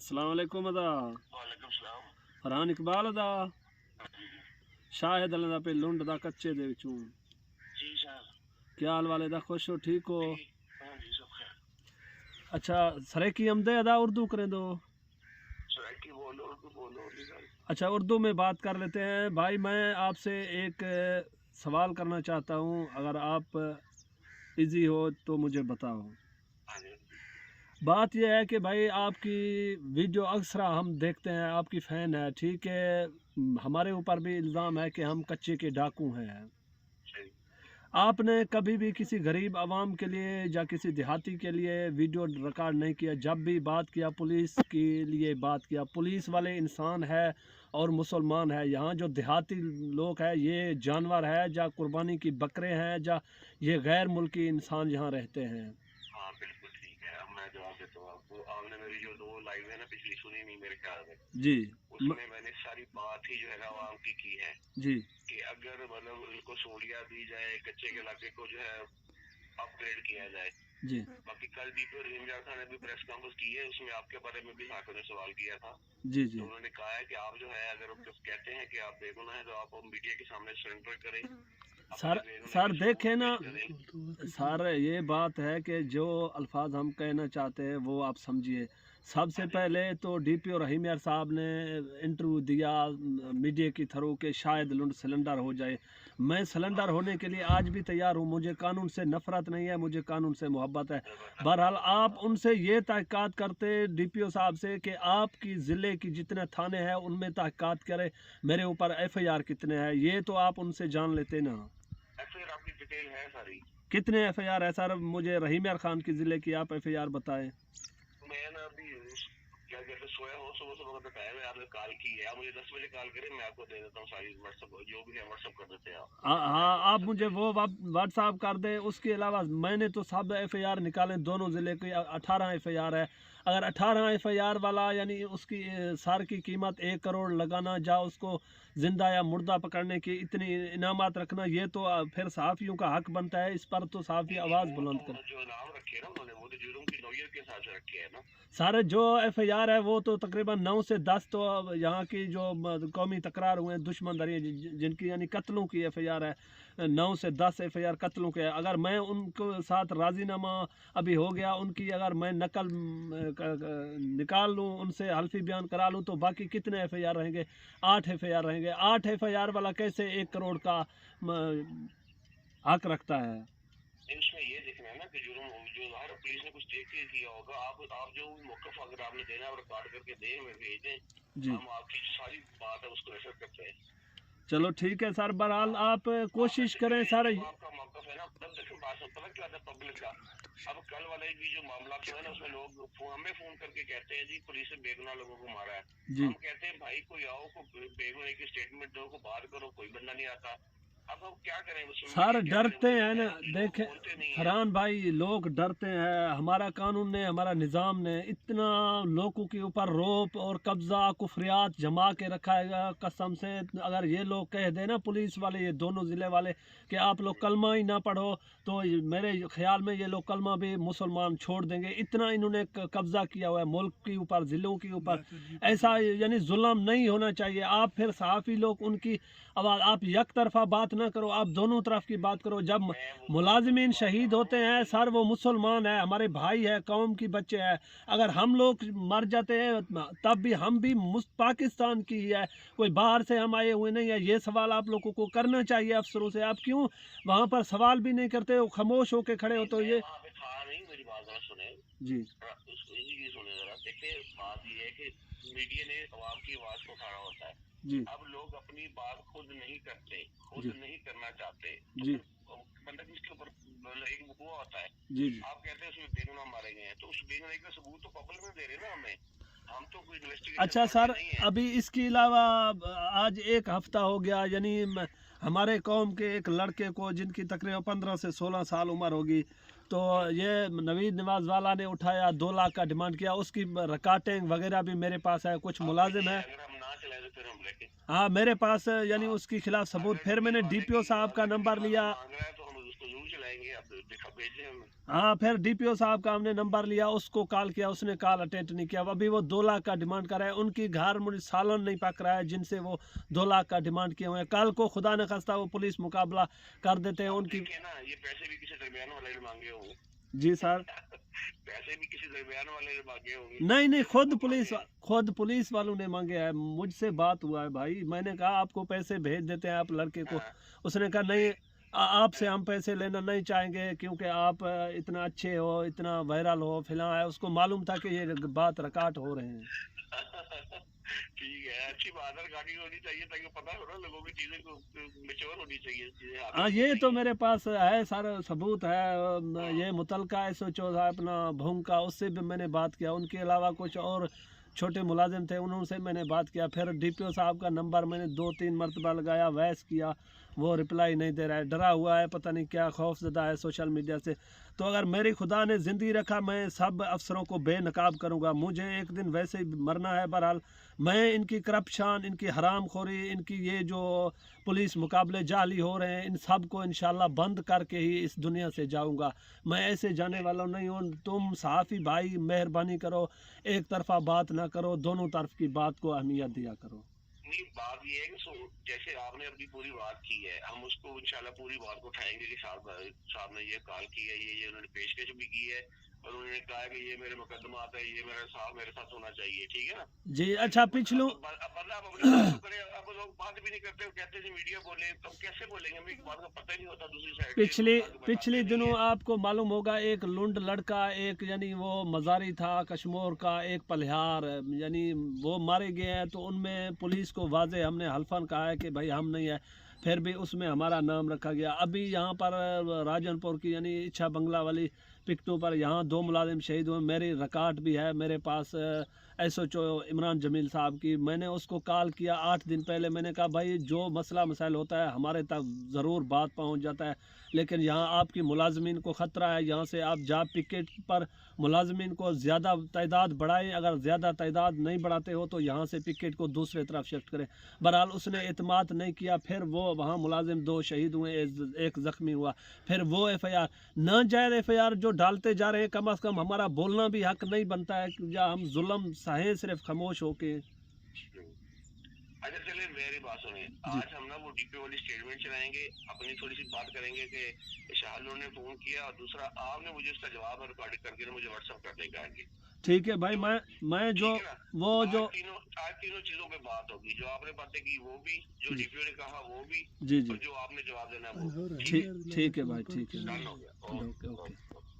अस्सलाम वालेकुम अदा वालेकुम सलाम। फरहान इकबाल अदा शाहिद अल्लाह पे लुंड दा कच्चे दे विचों जी सर। क्या हाल वाले दा खुश हो ठीक हो? जी हाँ जी सब खैर। अच्छा सरेकी अमदे अदा उर्दू करें दो। सराइकी बोलो उर्दू बोलो उर्दू सर। अच्छा उर्दू में बात कर लेते हैं भाई। मैं आपसे एक सवाल करना चाहता हूँ, अगर आप इजी हो तो मुझे बताओ। हाँ जी बात यह है कि भाई आपकी वीडियो अक्सर हम देखते हैं, आपकी फ़ैन है, ठीक है। हमारे ऊपर भी इल्ज़ाम है कि हम कच्चे के डाकू हैं। सही। आपने कभी भी किसी गरीब आवाम के लिए या किसी देहाती के लिए वीडियो रिकॉर्ड नहीं किया। जब भी बात किया पुलिस के लिए बात किया। पुलिस वाले इंसान है और मुसलमान है। यहाँ जो देहाती लोग हैं ये जानवर है, या कुर्बानी की बकरे हैं, या ये गैर मुल्की इंसान यहाँ रहते हैं। हाँ बिल्कुल ठीक है। अब मैं जवाब देता हूँ आपको। आपने मेरी जो 2 लाइव है ना पिछली सुनी नहीं मेरे ख्याल में। जी उसमें मैंने सारी बात ही जो है ना आवाम की है जी कि अगर मतलब उनको सहूलियत दी जाए, कच्चे के इलाके को जो है अपग्रेड किया जाए। जी बाकी कल डीपी रहीम खान ने भी प्रेस कॉन्फ्रेंस की है, उसमें आपके बारे में भी साकिब ने सवाल किया था। जी जी तो उन्होंने कहा है कि आप जो है अगर कहते हैं कि आप बेगुनाह है तो आप मीडिया के सामने सरेंडर करें। सर देखे ना सर, ये बात है कि जो अल्फाज हम कहना चाहते हैं वो आप समझिए। सबसे पहले तो डीपी और रहीम यार साहब ने इंटरव्यू दिया मीडिया की थ्रू के शायद लुंड सिलेंडर हो जाए। मैं सिलेंडर होने के लिए आज भी तैयार हूँ। मुझे कानून से नफरत नहीं है, मुझे कानून से मोहब्बत है। बहरहाल आप उनसे ये तहक़ीक़ात करते डीपीओ साहब से कि आपकी ज़िले की जितने थाने हैं उनमें तहक़ीक़ात करें, मेरे ऊपर एफआईआर कितने हैं ये तो आप उनसे जान लेते ना। एफआईआर आपकी डिटेल है सारी। कितने एफआईआर है सर? मुझे रहीम यार खान की ज़िले की आप एफआईआर बताएं। मैं ना अभी क्या कहते सोया हूँ, सुबह का टाइम है। आपने कॉल की है, आप मुझे 10 बजे कॉल करें, मैं आपको दे देता हूँ सारी व्हाट्सएप जो भी है व्हाट्सएप कर देते हैं आप। हाँ आप मुझे वो व्हाट्सअप कर दें। उसके अलावा मैंने तो सब एफआईआर निकाले, दोनों ज़िले की 18 एफआईआर है। अगर 18 एफआईआर वाला यानी उसकी सार की कीमत 1 करोड़ लगाना, जा उसको जिंदा या मुर्दा पकड़ने की इतनी इनामात रखना, ये तो फिर सहाफ़ियों का हक बनता है। इस पर तो सहाफ़ी आवाज़ बुलंद कर। जो नाम रखे है ना उन्होंने, वो तो जुर्म की नौयत के हिसाब से रखे है ना। सारे जो एफआईआर है वो तो तकरीबन 9 से 10 तो यहाँ की जो कौमी तकरार हुए हैं, दुश्मन धरी जिनकी यानी कत्लों की एफआईआर है, 9 से 10 एफआईआर कत्लों के है। अगर मैं उनके साथ राजीनामा अभी हो गया, उनकी अगर मैं नकल निकाल लूँ, उनसे हल्फी बयान करा लूँ, तो बाकी कितने एफआईआर रहेंगे? 8 एफआईआर रहेंगे। 8 एफआईआर वाला कैसे 1 करोड़ का हक रखता है? इसमें ये देखना है ना कि जुर्म जो हर पुलिस ने कुछ देख के किया होगा। आप जो मौक़िफ़ अगर आपने देना है रिकॉर्ड करके दें, हमें भेज दें, हम आपकी सारी बात है उसको रेफर करते हैं। चलो ठीक है सर। बहरहाल आप कोशिश करें सर। आपका मौक़िफ़ है ना, तब देखिए बात पता क्या होता है पब्लिक का। अब कल वाले भी जो मामला जो है ना उसमें लोग हमें फ़ोन करके कहते हैं जी पुलिस ने बेगुनाह लोगों को मारा है। हम कहते हैं भाई कोई आओ, को बेगुनाह की स्टेटमेंट दो, को बात करो, कोई बंदा नहीं आता। अब हम क्या करें? सर डरते हैं ना। देखें फरहान भाई, लोग डरते हैं। हमारा कानून ने, हमारा निज़ाम ने इतना लोगों के ऊपर रोप और कब्ज़ा कुफरियात जमा के रखा है कसम से। अगर ये लोग कह दें ना पुलिस वाले, ये दोनों ज़िले वाले, कि आप लोग कलमा ही ना पढ़ो, तो मेरे ख्याल में ये लोग कलमा भी मुसलमान छोड़ देंगे। इतना इन्होंने कब्ज़ा किया हुआ है मुल्क के ऊपर, ज़िलों के ऊपर। ऐसा यानी जुल्म नहीं होना चाहिए। आप फिर सहाफ़ी लोग उनकी आवाज़, आप एक तरफा बात ना करो, आप दोनों तरफ की बात करो। जब मुलाजिमीन शहीद होते हैं सर, वो मुसलमान है, हमारे भाई है, कौम की बच्चे हैं। अगर हम लोग मर जाते हैं तब भी हम भी पाकिस्तान की ही है, कोई बाहर से हम आए हुए नहीं है। ये सवाल आप लोगों को करना चाहिए अफसरों से। आप क्यों वहाँ पर सवाल भी नहीं करते हो, खामोश होके खड़े हो? तो ये मेरी बात जरा सुने जी सुने जरा। देखिए बात ये है कि मीडिया ने अवाम की आवाज को उठाना होता है जी। अब लोग अपनी बात खुद नहीं करते, खुद नहीं करना चाहते, तो जी बंदा किसके ऊपर एक वो होता है। जी आप कहते हैं उसमें बेगुनाह मारे गए हैं, तो उस बेगुनाही का सबूत तो पब्लिक में दे रहे ना हमें। हम तो कोई अच्छा सर, अभी इसके अलावा आज 1 हफ्ता हो गया, यानी हमारे कौम के एक लड़के को जिनकी तकरीबन 15 से 16 साल उम्र होगी, तो ये नवीद नवाज वाला ने उठाया 2 लाख का डिमांड किया। उसकी रिकॉर्डिंग वगैरह भी मेरे पास है, कुछ मुलाजिम है। हाँ मेरे पास यानी उसके खिलाफ सबूत। फिर मैंने डीपीओ साहब का नंबर लिया। बताएंगे, आप दिखा भेजें हमें। हाँ, फिर डीपीओ साहब का हमने नंबर लिया, उसको कॉल किया, उसने कॉल अटेंड नहीं किया। अभी वो 2 लाख का डिमांड कर रहा है। उनकी घर मुझे सालन नहीं पक रहा है जिनसे वो 2 लाख का डिमांड किए हुए हैं। कल को खुदा न खास्ता वो पुलिस मुकाबला कर देते हैं अब उनकी। देखिए ना, ये पैसे भी किसी दरमियान वाले ने मांगे होंगे। जी सर। पैसे भी किसी दरमियान वाले ने मांगे होंगे। नहीं नहीं, जैसे वो खुद पुलिस वालों ने मांगे हैं। मुझसे बात हुआ है भाई, मैंने कहा आपको पैसे भेज देते हैं आप लड़के को। हाँ, उसने कहा नहीं, आपसे हम पैसे लेना नहीं चाहेंगे क्योंकि आप इतना अच्छे हो, इतना वायरल हो, फिलहाल है। उसको मालूम था कि ये बात रिकॉर्ड हो रहे हैं। ठीक है, अच्छी बात है, गाड़ी होनी चाहिए ताकि पता हो ना लोगों की, चीजें को मेच्योर होनी चाहिए, चीजें आगे हाँ, होनी ये तो चाहिए। मेरे पास है सर, सबूत है। हाँ, ये मुतलका SHO था अपना भूंग का, उससे भी मैंने बात किया। उनके अलावा कुछ और छोटे मुलाजिम थे, उनसे मैंने बात किया। फिर डीपीओ साहब का नंबर मैंने 2-3 मरतबा लगाया, वैस किया, वो रिप्लाई नहीं दे रहा है, डरा हुआ है, पता नहीं क्या खौफजदा है सोशल मीडिया से। तो अगर मेरी खुदा ने ज़िंदगी रखा, मैं सब अफसरों को बेनकाब करूँगा। मुझे एक दिन वैसे ही मरना है। बहरहाल मैं इनकी करप्शन, इनकी हरामखोरी, इनकी ये जो पुलिस मुकाबले जाली हो रहे हैं, इन सब को इंशाल्लाह बंद करके ही इस दुनिया से जाऊंगा। मैं ऐसे जाने वाला नहीं हूँ। तुम सहाफ़ी भाई मेहरबानी करो, एक तरफा बात ना करो, दोनों तरफ की बात को अहमियत दिया करो। नहीं, बात ये है कि जैसे आपने अपनी पूरी बात की है, हम उसको इंशाल्लाह पूरी बात को उठाएंगे कि साहब ने ये कॉल की है, ये उन्होंने पेशकश भी की है, और उन्होंने कहा कि ये मेरे मुकदमा आता है, ये मेरे साथ होना चाहिए, ठीक है ना। जी जैसे अच्छा, अब बंदा अब अपनी बात तो करे, अब लोग बात भी नहीं करते, वो कहते हैं जी मीडिया बोले, तो हम कैसे बोलेंगे, हमें एक बात का पता ही नहीं होता दूसरी साइड के पिछले लोग आगे पिछले बताते नहीं दिनों है। आपको मालूम होगा, एक लुंड लड़का, एक यानी वो मजारी था कश्मीर का, एक पलिहार, यानी वो मारे गए हैं। तो उनमें पुलिस को वाजे हमने हल्फन कहा है कि भाई हम नहीं है, फिर भी उसमें हमारा नाम रखा गया। अभी यहाँ पर राजनपुर की यानी इच्छा बंगला वाली पिकटों पर यहाँ 2 मुलाजिम शहीद हुए। मेरी रिकॉर्ड भी है मेरे पास, SHO इमरान जमील साहब की। मैंने उसको कॉल किया 8 दिन पहले। मैंने कहा भाई जो मसला मसाइल होता है हमारे तक ज़रूर बात पहुंच जाता है, लेकिन यहाँ आपकी मुलाजमीन को ख़तरा है। यहाँ से आप जॉब पिकेट पर मुलाजमीन को ज़्यादा तादाद बढ़ाएं, अगर ज़्यादा तादाद नहीं बढ़ाते हो तो यहाँ से पिकेट को दूसरे तरफ शिफ्ट करें। बहरहाल उसने इत्माद नहीं किया। फिर वो वहाँ मुलाजिम 2 शहीद हुए, एक ज़ख्मी हुआ। फिर वो FIR, नाजायज़ FIR जो डालते जा रहे हैं, कम अज़ कम हमारा बोलना भी हक नहीं बनता है कि या हम जुल्म सहें सिर्फ खामोश होके। अच्छा चलिए, मेरी बात सुनिए, जी आज हम ना वो डीपी वाली स्टेटमेंट चलाएंगे, अपनी थोड़ी सी बात करेंगे कि शाहरुख ने फोन किया, और दूसरा आपने मुझे उसका जवाब रिकॉर्ड करके ना मुझे व्हाट्सएप कर देगा आगे। ठीक है भाई, जो मैं जो ठीक है ना, वो जो आज तीनों चीजों पे बात होगी, जो आपने बातें की वो भी, जो जी डीपीओ ने कहा वो भी, जी और जी, जो आपने जवाब देना है वो भी। ठीक है भाई, ठीक है। डन हो गया। Okay okay okay. ओके।